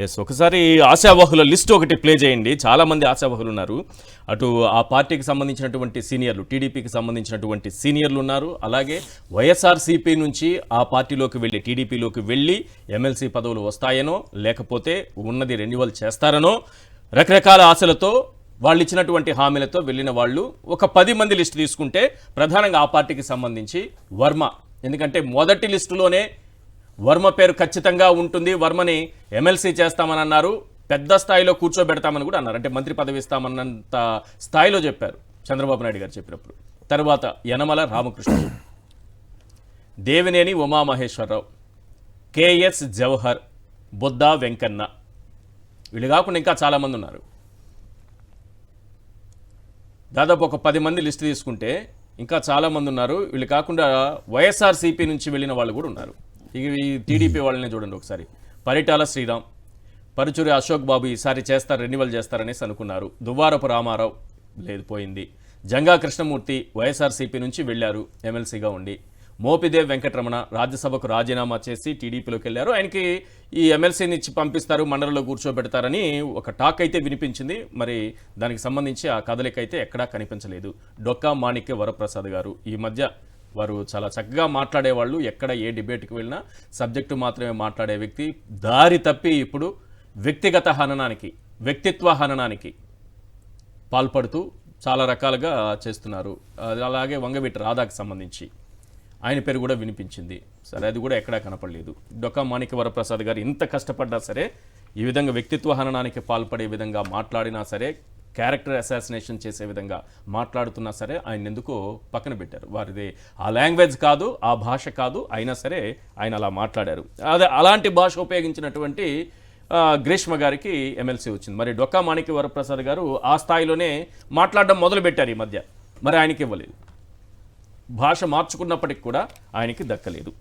Yes, ఒకసారి ఆశావహుల list ఒకటి play చేయండి. చాలామంది ఆశావహులు ఉన్నారు. అటు ఆ పార్టీకి సంబంధించినటువంటి సీనియర్లు, టీడీపీకి సంబంధించినటువంటి సీనియర్లు ఉన్నారు. అలాగే వైఎస్ఆర్సీపీ నుంచి ఆ పార్టీలోకి వెళ్ళి టీడీపీలోకి వెళ్ళి ఎమ్మెల్సీ పదవులు వస్తాయనో లేకపోతే ఉన్నది రెన్యువల్ చేస్తారనో రకరకాల ఆశలతో వాళ్ళు ఇచ్చినటువంటి హామీలతో వెళ్ళిన వాళ్ళు ఒక 10 మంది లిస్ట్ తీసుకుంటే ప్రధానంగా ఆ పార్టీకి సంబంధించి వర్మ, ఎందుకంటే మొదటి లిస్టులోనే వర్మ పేరు ఖచ్చితంగా ఉంటుంది. వర్మని ఎమ్మెల్సీ చేస్తామని అన్నారు, పెద్ద స్థాయిలో కూర్చోబెడతామని కూడా అన్నారు. అంటే మంత్రి పదవి ఇస్తామన్నంత స్థాయిలో చెప్పారు చంద్రబాబు నాయుడు గారు చెప్పినప్పుడు. తర్వాత యనమల రామకృష్ణుడు, దేవినేని ఉమామహేశ్వరరావు, కేఎస్ జవహర్, బొద్దా వెంకన్న, వీళ్ళు కాకుండా ఇంకా చాలామంది ఉన్నారు. దాదాపు ఒక 10 మంది లిస్ట్ తీసుకుంటే ఇంకా చాలామంది ఉన్నారు. వీళ్ళు కాకుండా వైఎస్ఆర్సీపీ నుంచి వెళ్ళిన వాళ్ళు కూడా ఉన్నారు. ఈ టీడీపీ వాళ్ళని చూడండి ఒకసారి. పరిటాల శ్రీరామ్, పరుచూరి అశోక్ బాబు ఈసారి చేస్తారు, రెన్యువల్ చేస్తారనేసి అనుకున్నారు. దువ్వారపు రామారావు లేదు, పోయింది. జంగా కృష్ణమూర్తి వైఎస్ఆర్సీపీ నుంచి వెళ్ళారు ఎమ్మెల్సీగా ఉండి. మోపిదేవ్ వెంకటరమణ రాజ్యసభకు రాజీనామా చేసి టీడీపీలోకి వెళ్ళారు. ఆయనకి ఈ ఎమ్మెల్సీని ఇచ్చి పంపిస్తారు, మండలిలో కూర్చోబెడతారని ఒక టాక్ అయితే వినిపించింది. మరి దానికి సంబంధించి ఆ కదలిక అయితే ఎక్కడా కనిపించలేదు. డొక్కా మాణిక్య వరప్రసాద్ గారు ఈ మధ్య వారు చాలా చక్కగా మాట్లాడేవాళ్ళు. ఎక్కడ ఏ డిబేట్కి వెళ్ళినా సబ్జెక్టు మాత్రమే మాట్లాడే వ్యక్తి దారి తప్పి ఇప్పుడు వ్యక్తిగత హననానికి, వ్యక్తిత్వ హననానికి పాల్పడుతూ చాలా రకాలుగా చేస్తున్నారు. అలాగే వంగవీటి రాధాకి సంబంధించి ఆయన పేరు కూడా వినిపించింది. సరే, అది కూడా ఎక్కడా కనపడలేదు. డొక్కా మాణిక్య వరప్రసాద్ గారు ఇంత కష్టపడ్డా సరే, ఈ విధంగా వ్యక్తిత్వ హననానికి పాల్పడే విధంగా మాట్లాడినా సరే, క్యారెక్టర్ అసాసినేషన్ చేసే విధంగా మాట్లాడుతున్నా సరే ఆయన ఎందుకో పక్కన పెట్టారు. వారిది ఆ లాంగ్వేజ్ కాదు, ఆ భాష కాదు, అయినా సరే ఆయన అలా మాట్లాడారు. అదే అలాంటి భాష ఉపయోగించినటువంటి గ్రీష్మ గారికి ఎమ్మెల్సీ వచ్చింది. మరి డొక్కా మాణిక్య వరప్రసాద్ గారు ఆ స్థాయిలోనే మాట్లాడడం మొదలుపెట్టారు ఈ మధ్య. మరి ఆయనకి ఇవ్వలేదు. భాష మార్చుకున్నప్పటికి కూడా ఆయనకి దక్కలేదు.